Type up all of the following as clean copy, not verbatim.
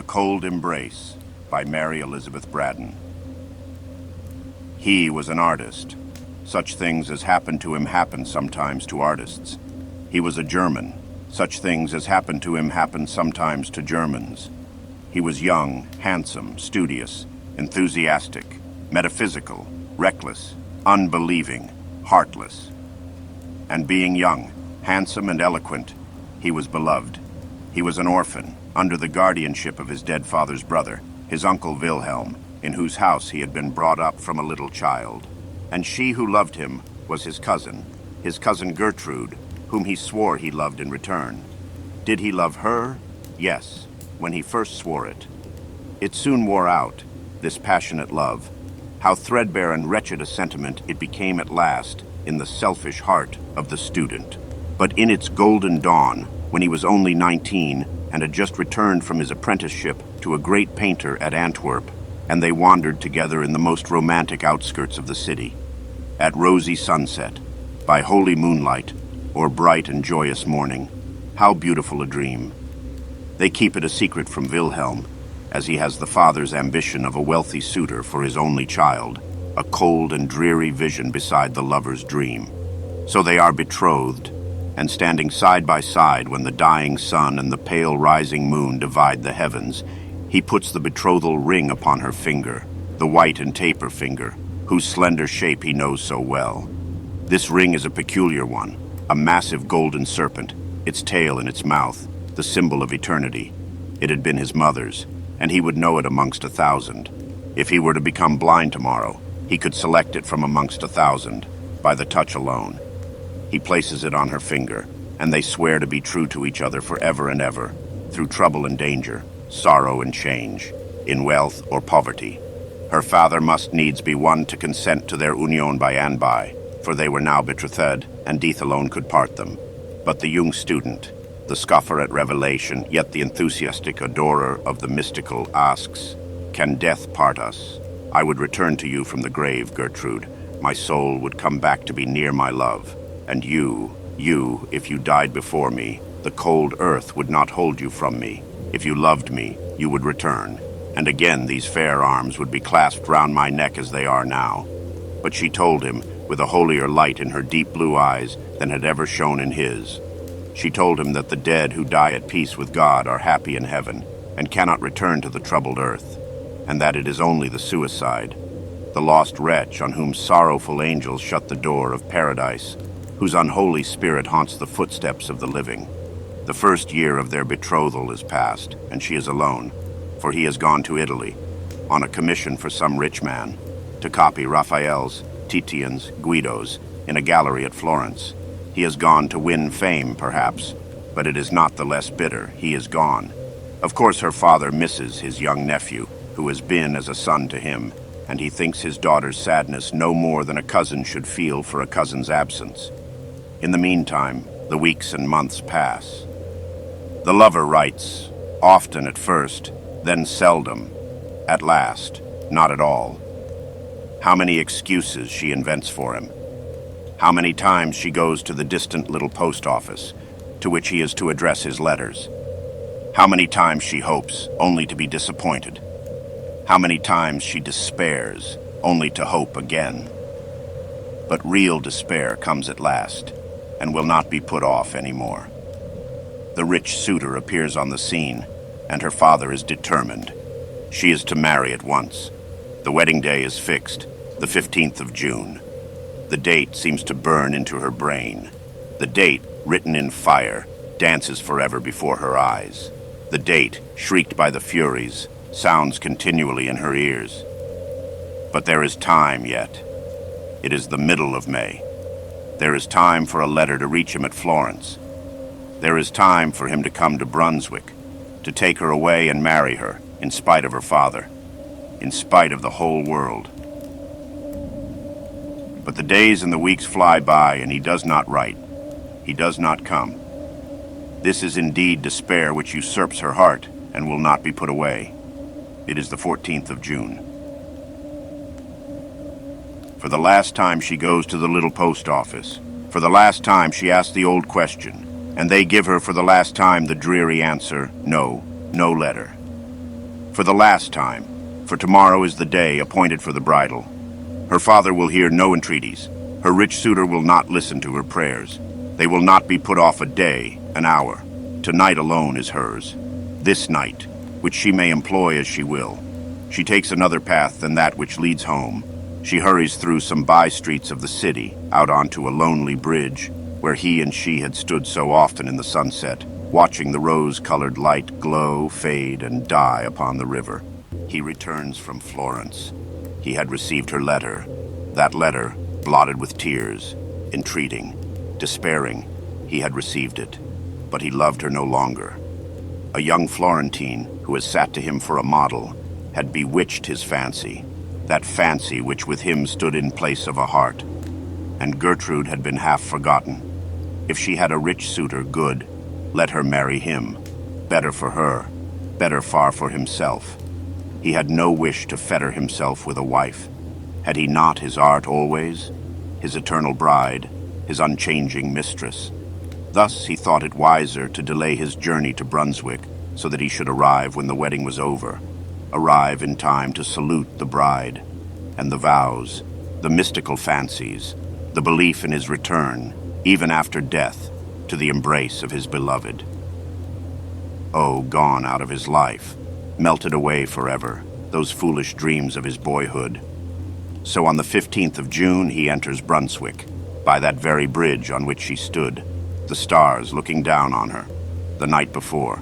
The Cold Embrace by Mary Elizabeth Braddon. He was an artist. Such things as happen to him happen sometimes to artists. He was a German. Such things as happen to him happen sometimes to Germans. He was young, handsome, studious, enthusiastic, metaphysical, reckless, unbelieving, heartless. And being young, handsome, and eloquent, he was beloved. He was an orphan, under the guardianship of his dead father's brother, his uncle Wilhelm, in whose house he had been brought up from a little child. And she who loved him was his cousin Gertrude, whom he swore he loved in return. Did he love her? Yes, when he first swore it. It soon wore out, this passionate love. How threadbare and wretched a sentiment it became at last in the selfish heart of the student. But in its golden dawn, when he was only 19 and had just returned from his apprenticeship to a great painter at Antwerp, and they wandered together in the most romantic outskirts of the city. At rosy sunset, by holy moonlight, or bright and joyous morning, how beautiful a dream. They keep it a secret from Wilhelm, as he has the father's ambition of a wealthy suitor for his only child, a cold and dreary vision beside the lover's dream. So they are betrothed, and standing side by side when the dying sun and the pale rising moon divide the heavens, he puts the betrothal ring upon her finger, the white and taper finger, whose slender shape he knows so well. This ring is a peculiar one, a massive golden serpent, its tail in its mouth, the symbol of eternity. It had been his mother's, and he would know it amongst 1,000. If he were to become blind tomorrow, he could select it from amongst 1,000, by the touch alone. He places it on her finger, and they swear to be true to each other forever and ever, through trouble and danger, sorrow and change, in wealth or poverty. Her father must needs be one to consent to their union by and by, for they were now betrothed, and death alone could part them. But the young student, the scoffer at revelation, yet the enthusiastic adorer of the mystical, asks, "Can death part us? I would return to you from the grave, Gertrude. My soul would come back to be near my love. And you, if you died before me, the cold earth would not hold you from me. If you loved me, you would return. And again these fair arms would be clasped round my neck as they are now." But she told him, with a holier light in her deep blue eyes than had ever shone in his. She told him that the dead who die at peace with God are happy in heaven, and cannot return to the troubled earth, and that it is only the suicide, the lost wretch on whom sorrowful angels shut the door of paradise, whose unholy spirit haunts the footsteps of the living. The first year of their betrothal is past, and she is alone, for he has gone to Italy, on a commission for some rich man, to copy Raphael's, Titian's, Guido's, in a gallery at Florence. He has gone to win fame, perhaps, but it is not the less bitter. He is gone. Of course her father misses his young nephew, who has been as a son to him, and he thinks his daughter's sadness no more than a cousin should feel for a cousin's absence. In the meantime, the weeks and months pass. The lover writes, often at first, then seldom, at last, not at all. How many excuses she invents for him. How many times she goes to the distant little post office, to which he is to address his letters. How many times she hopes, only to be disappointed. How many times she despairs, only to hope again. But real despair comes at last, and will not be put off anymore. The rich suitor appears on the scene, and her father is determined. She is to marry at once. The wedding day is fixed, the 15th of June. The date seems to burn into her brain. The date, written in fire, dances forever before her eyes. The date, shrieked by the Furies, sounds continually in her ears. But there is time yet. It is the middle of May. There is time for a letter to reach him at Florence. There is time for him to come to Brunswick, to take her away and marry her, in spite of her father, in spite of the whole world. But the days and the weeks fly by, and he does not write. He does not come. This is indeed despair which usurps her heart and will not be put away. It is the 14th of June. For the last time she goes to the little post office. For the last time she asks the old question, and they give her for the last time the dreary answer, no, no letter. For the last time, for tomorrow is the day appointed for the bridal. Her father will hear no entreaties. Her rich suitor will not listen to her prayers. They will not be put off a day, an hour. Tonight alone is hers. This night, which she may employ as she will. She takes another path than that which leads home. She hurries through some by-streets of the city, out onto a lonely bridge, where he and she had stood so often in the sunset, watching the rose-colored light glow, fade, and die upon the river. He returns from Florence. He had received her letter. That letter, blotted with tears, entreating, despairing, he had received it. But he loved her no longer. A young Florentine, who had sat to him for a model, had bewitched his fancy, that fancy which with him stood in place of a heart. And Gertrude had been half forgotten. If she had a rich suitor, good, let her marry him. Better for her, better far for himself. He had no wish to fetter himself with a wife. Had he not his art always, his eternal bride, his unchanging mistress? Thus he thought it wiser to delay his journey to Brunswick, so that he should arrive when the wedding was over, arrive in time to salute the bride, and the vows, the mystical fancies, the belief in his return, even after death, to the embrace of his beloved. Oh, gone out of his life, melted away forever, those foolish dreams of his boyhood. So on the 15th of June he enters Brunswick, by that very bridge on which she stood, the stars looking down on her, the night before.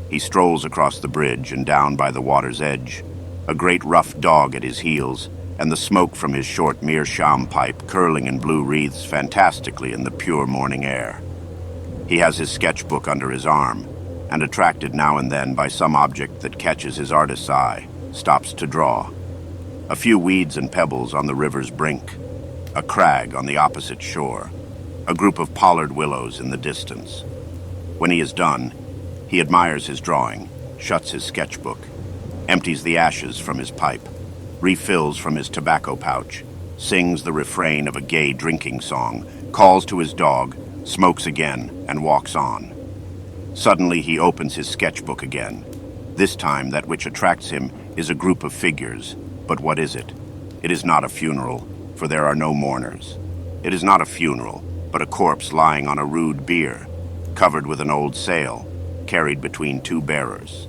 He strolls across the bridge and down by the water's edge, a great rough dog at his heels, and the smoke from his short meerschaum pipe curling in blue wreaths fantastically in the pure morning air. He has his sketchbook under his arm, and attracted now and then by some object that catches his artist's eye, stops to draw. A few weeds and pebbles on the river's brink, a crag on the opposite shore, a group of pollard willows in the distance. When he is done, he admires his drawing, shuts his sketchbook, empties the ashes from his pipe, refills from his tobacco pouch, sings the refrain of a gay drinking song, calls to his dog, smokes again, and walks on. Suddenly he opens his sketchbook again. This time that which attracts him is a group of figures. But what is it? It is not a funeral, for there are no mourners. It is not a funeral, but a corpse lying on a rude bier, covered with an old sail, carried between two bearers.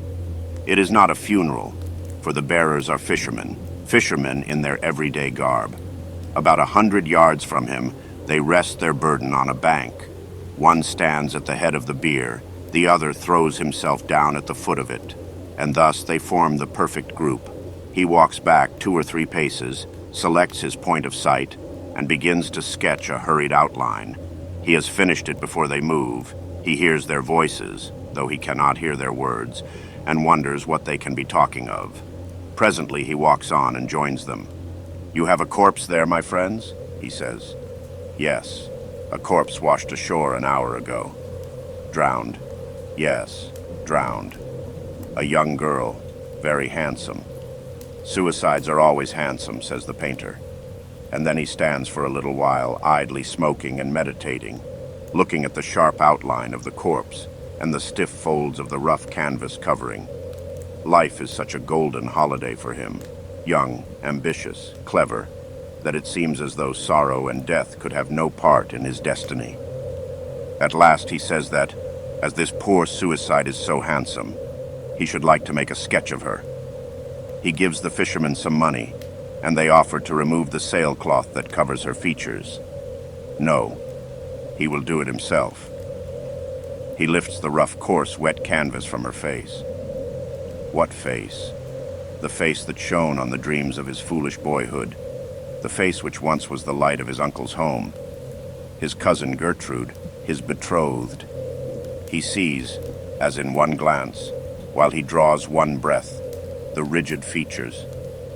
It is not a funeral, for the bearers are fishermen in their everyday garb. About 100 yards from him, they rest their burden on a bank. One stands at the head of the bier, the other throws himself down at the foot of it, and thus they form the perfect group. He walks back 2 or 3 paces, selects his point of sight, and begins to sketch a hurried outline. He has finished it before they move. He hears their voices, though he cannot hear their words, and wonders what they can be talking of. Presently he walks on and joins them. "You have a corpse there, my friends?" he says. "Yes, a corpse washed ashore an hour ago." "Drowned?" "Yes, drowned. A young girl, very handsome." "Suicides are always handsome," says the painter. And then he stands for a little while, idly smoking and meditating, looking at the sharp outline of the corpse and the stiff folds of the rough canvas covering. Life is such a golden holiday for him, young, ambitious, clever, that it seems as though sorrow and death could have no part in his destiny. At last he says that, as this poor suicide is so handsome, he should like to make a sketch of her. He gives the fishermen some money, and they offer to remove the sailcloth that covers her features. No, he will do it himself. He lifts the rough, coarse, wet canvas from her face. What face? The face that shone on the dreams of his foolish boyhood, the face which once was the light of his uncle's home, his cousin Gertrude, his betrothed. He sees, as in one glance, while he draws one breath, the rigid features,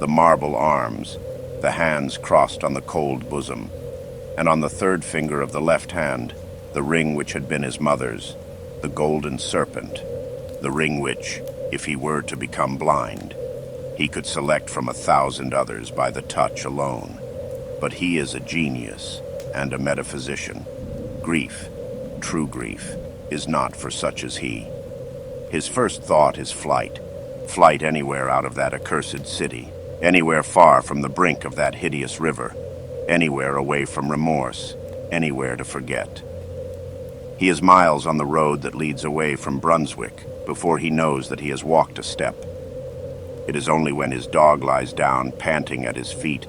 the marble arms, the hands crossed on the cold bosom, and on the third finger of the left hand, the ring which had been his mother's, the golden serpent, the ring which, if he were to become blind, he could select from 1,000 others by the touch alone. But he is a genius and a metaphysician. Grief, true grief, is not for such as he. His first thought is flight. Flight anywhere out of that accursed city, anywhere far from the brink of that hideous river, anywhere away from remorse, anywhere to forget. He is miles on the road that leads away from Brunswick before he knows that he has walked a step. It is only when his dog lies down, panting at his feet,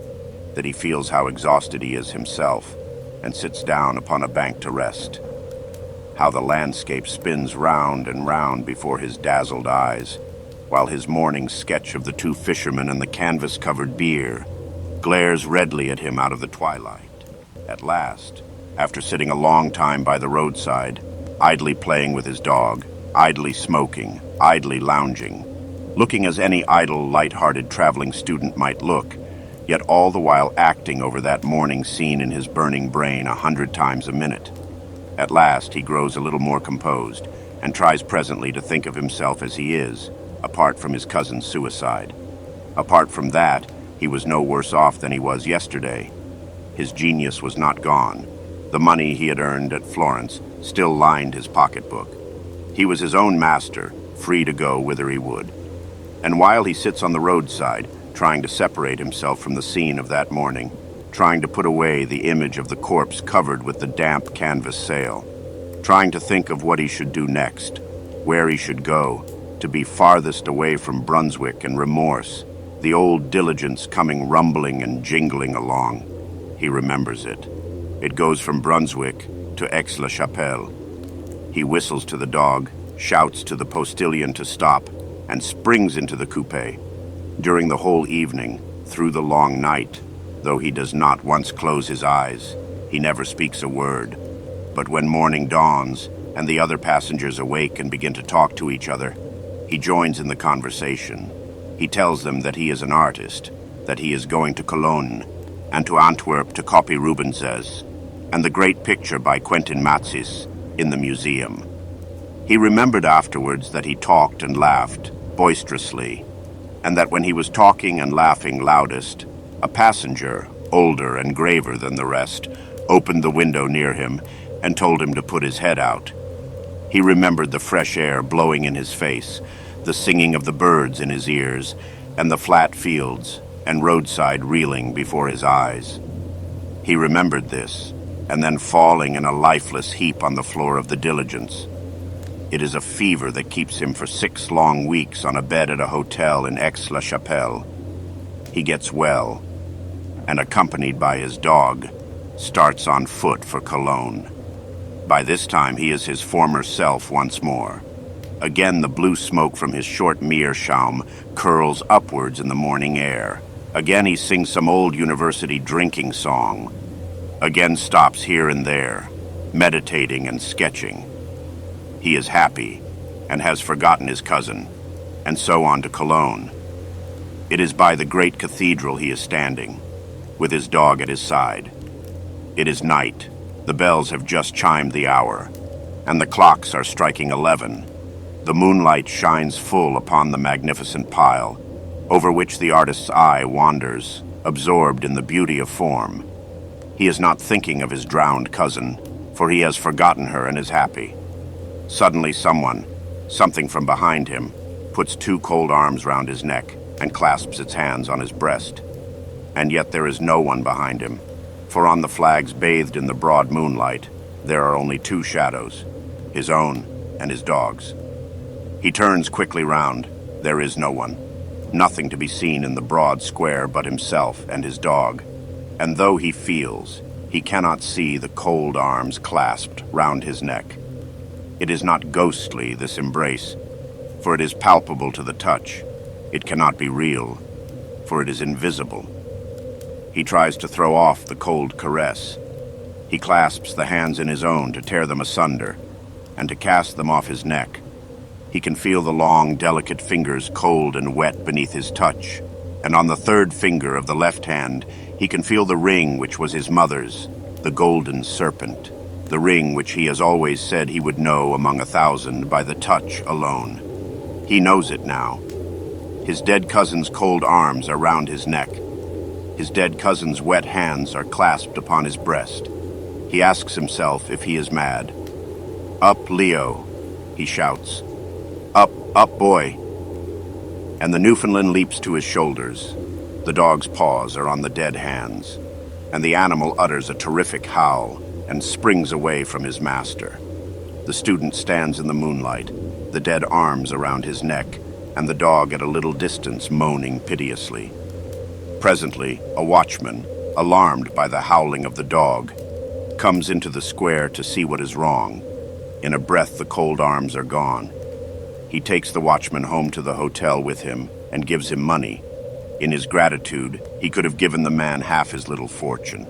that he feels how exhausted he is himself and sits down upon a bank to rest. How the landscape spins round and round before his dazzled eyes, while his morning sketch of the two fishermen and the canvas-covered bier glares redly at him out of the twilight. At last, after sitting a long time by the roadside, idly playing with his dog, idly smoking, idly lounging, looking as any idle, light-hearted traveling student might look, yet all the while acting over that morning scene in his burning brain 100 times a minute. At last he grows a little more composed, and tries presently to think of himself as he is, apart from his cousin's suicide. Apart from that, he was no worse off than he was yesterday. His genius was not gone. The money he had earned at Florence still lined his pocketbook. He was his own master, free to go whither he would. And while he sits on the roadside, trying to separate himself from the scene of that morning, trying to put away the image of the corpse covered with the damp canvas sail, trying to think of what he should do next, where he should go, to be farthest away from Brunswick and remorse, the old diligence coming rumbling and jingling along. He remembers it. It goes from Brunswick to Aix-la-Chapelle. He whistles to the dog, shouts to the postilion to stop, and springs into the coupe. During the whole evening, through the long night, though he does not once close his eyes, he never speaks a word. But when morning dawns and the other passengers awake and begin to talk to each other, he joins in the conversation. He tells them that he is an artist, that he is going to Cologne, and to Antwerp to copy Rubens's, and the great picture by Quentin Matsys in the museum. He remembered afterwards that he talked and laughed boisterously, and that when he was talking and laughing loudest, a passenger, older and graver than the rest, opened the window near him and told him to put his head out. He remembered the fresh air blowing in his face, the singing of the birds in his ears, and the flat fields and roadside reeling before his eyes. He remembered this, and then falling in a lifeless heap on the floor of the diligence. It is a fever that keeps him for 6 long weeks on a bed at a hotel in Aix-la-Chapelle. He gets well, and accompanied by his dog, starts on foot for Cologne. By this time he is his former self once more. Again the blue smoke from his short meerschaum curls upwards in the morning air. Again he sings some old university drinking song. Again stops here and there, meditating and sketching. He is happy, and has forgotten his cousin, and so on to Cologne. It is by the great cathedral he is standing, with his dog at his side. It is night. The bells have just chimed the hour, and the clocks are striking 11. The moonlight shines full upon the magnificent pile, over which the artist's eye wanders, absorbed in the beauty of form. He is not thinking of his drowned cousin, for he has forgotten her and is happy. Suddenly something from behind him, puts 2 cold arms round his neck and clasps its hands on his breast. And yet there is no one behind him, for on the flags bathed in the broad moonlight, there are only 2 shadows, his own and his dog's. He turns quickly round. There is no one. Nothing to be seen in the broad square but himself and his dog. And though he feels, he cannot see the cold arms clasped round his neck. It is not ghostly, this embrace, for it is palpable to the touch. It cannot be real, for it is invisible. He tries to throw off the cold caress. He clasps the hands in his own to tear them asunder, and to cast them off his neck. He can feel the long, delicate fingers cold and wet beneath his touch, and on the 3rd finger of the left hand, he can feel the ring which was his mother's, the golden serpent, the ring which he has always said he would know among 1,000 by the touch alone. He knows it now. His dead cousin's cold arms are round his neck. His dead cousin's wet hands are clasped upon his breast. He asks himself if he is mad. "Up, Leo," he shouts. "Up, up, boy." and the Newfoundland leaps to his shoulders. The dog's paws are on the dead hands, and the animal utters a terrific howl and springs away from his master. The student stands in the moonlight, the dead arms around his neck, and the dog at a little distance moaning piteously. Presently, a watchman, alarmed by the howling of the dog, comes into the square to see what is wrong. In a breath, the cold arms are gone. He takes the watchman home to the hotel with him and gives him money. In his gratitude, he could have given the man half his little fortune.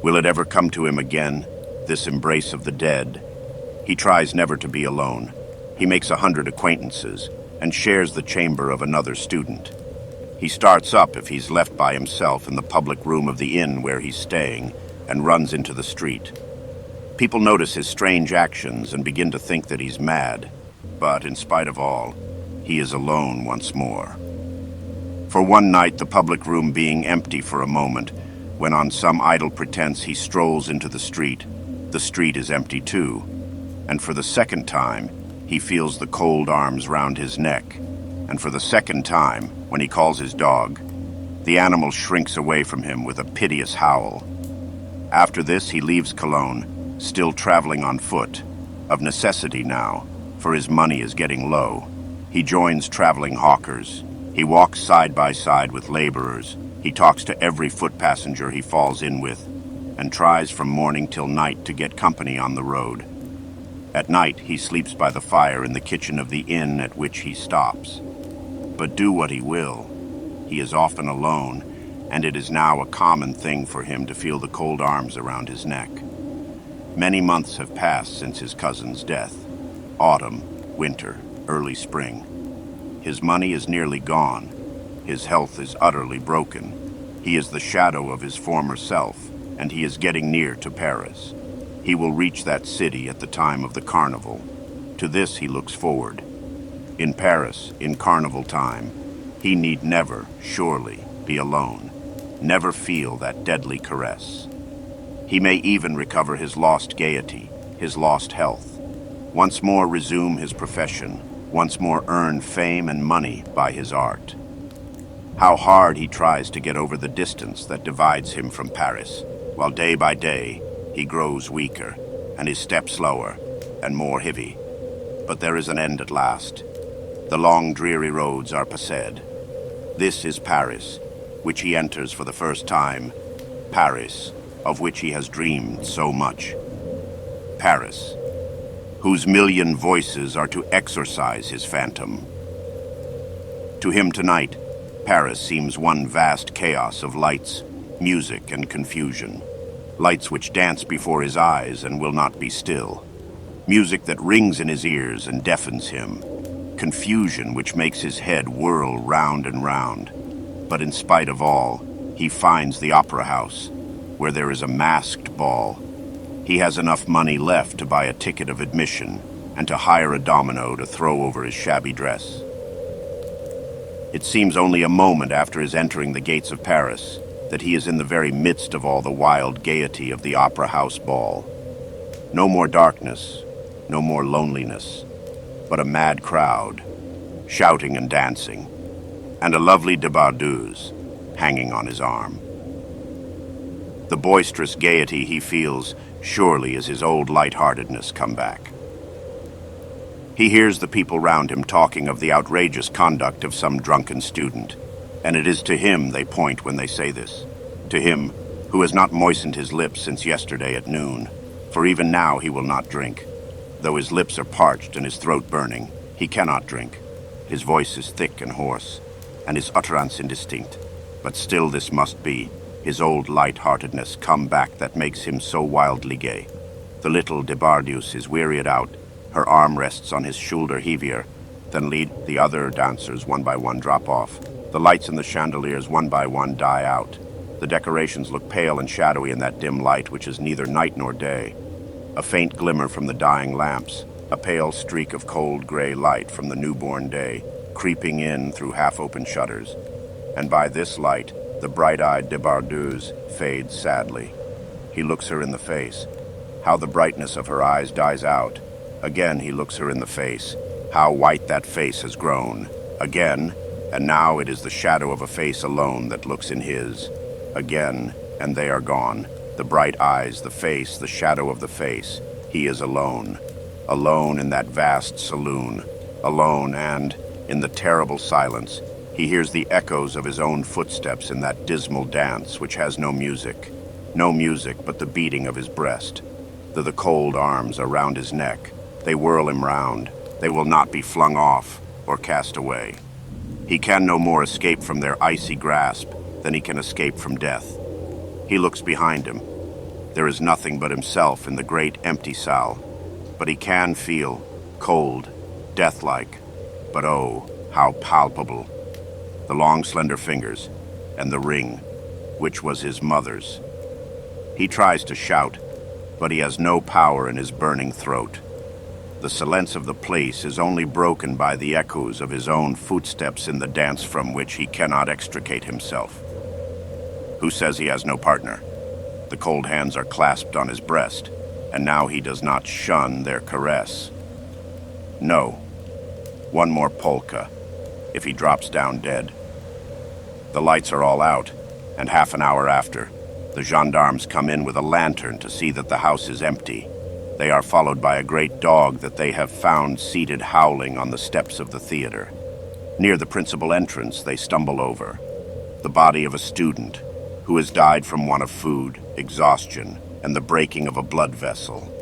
Will it ever come to him again, this embrace of the dead? He tries never to be alone. He makes 100 acquaintances and shares the chamber of another student. He starts up if he's left by himself in the public room of the inn where he's staying and runs into the street. People notice his strange actions and begin to think that he's mad. But in spite of all, he is alone once more. For one night, the public room being empty for a moment, when on some idle pretense he strolls into the street is empty too. And for the second time, he feels the cold arms round his neck. And for the second time, when he calls his dog, the animal shrinks away from him with a piteous howl. After this, he leaves Cologne, still traveling on foot, of necessity now, for his money is getting low. He joins traveling hawkers. He walks side by side with laborers. He talks to every foot passenger he falls in with, and tries from morning till night to get company on the road. At night, he sleeps by the fire in the kitchen of the inn at which he stops. But do what he will, he is often alone, and it is now a common thing for him to feel the cold arms around his neck. Many months have passed since his cousin's death. Autumn, winter, early spring. His money is nearly gone. His health is utterly broken. He is the shadow of his former self, and he is getting near to Paris. He will reach that city at the time of the carnival. To this he looks forward. In Paris, in carnival time, he need never, surely, be alone, never feel that deadly caress. He may even recover his lost gaiety, his lost health, once more resume his profession, once more earn fame and money by his art. How hard he tries to get over the distance that divides him from Paris, while day by day he grows weaker, and his step slower and more heavy. But there is an end at last. The long dreary roads are passed. This is Paris, which he enters for the first time, Paris, of which he has dreamed so much. Paris, whose million voices are to exorcise his phantom. To him tonight, Paris seems one vast chaos of lights, music, and confusion. Lights which dance before his eyes and will not be still. Music that rings in his ears and deafens him. Confusion which makes his head whirl round and round. But in spite of all, he finds the opera house, where there is a masked ball. He has enough money left to buy a ticket of admission and to hire a domino to throw over his shabby dress. It seems only a moment after his entering the gates of Paris that he is in the very midst of all the wild gaiety of the opera house ball. No more darkness, no more loneliness, but a mad crowd, shouting and dancing, and a lovely débardeuse hanging on his arm. The boisterous gaiety he feels surely is his old lightheartedness come back. He hears the people round him talking of the outrageous conduct of some drunken student, and it is to him they point when they say this, to him who has not moistened his lips since yesterday at noon, for even now he will not drink. Though his lips are parched and his throat burning, he cannot drink. His voice is thick and hoarse, and his utterance indistinct, but still this must be, his old light-heartedness come back that makes him so wildly gay. The little débardeuse is wearied out, her arm rests on his shoulder heavier, then the other dancers one by one drop off. The lights in the chandeliers one by one die out. The decorations look pale and shadowy in that dim light which is neither night nor day. A faint glimmer from the dying lamps, a pale streak of cold gray light from the newborn day, creeping in through half-open shutters. And by this light, the bright-eyed débardeuse fades sadly. He looks her in the face. How the brightness of her eyes dies out. Again he looks her in the face. How white that face has grown. Again, and now it is the shadow of a face alone that looks in his. Again, and they are gone. The bright eyes, the face, the shadow of the face. He is alone. Alone in that vast saloon. Alone, and, in the terrible silence, he hears the echoes of his own footsteps in that dismal dance which has no music. No music but the beating of his breast. The cold arms around his neck. They whirl him round. They will not be flung off or cast away. He can no more escape from their icy grasp than he can escape from death. He looks behind him. There is nothing but himself in the great empty salle, but he can feel cold, death-like, but oh, how palpable. The long, slender fingers, and the ring, which was his mother's. He tries to shout, but he has no power in his burning throat. The silence of the place is only broken by the echoes of his own footsteps in the dance from which he cannot extricate himself. Who says he has no partner? The cold hands are clasped on his breast, and now he does not shun their caress. No. One more polka, if he drops down dead. The lights are all out, and half an hour after, the gendarmes come in with a lantern to see that the house is empty. They are followed by a great dog that they have found seated howling on the steps of the theater. Near the principal entrance, they stumble over the body of a student who has died from want of food, exhaustion, and the breaking of a blood vessel.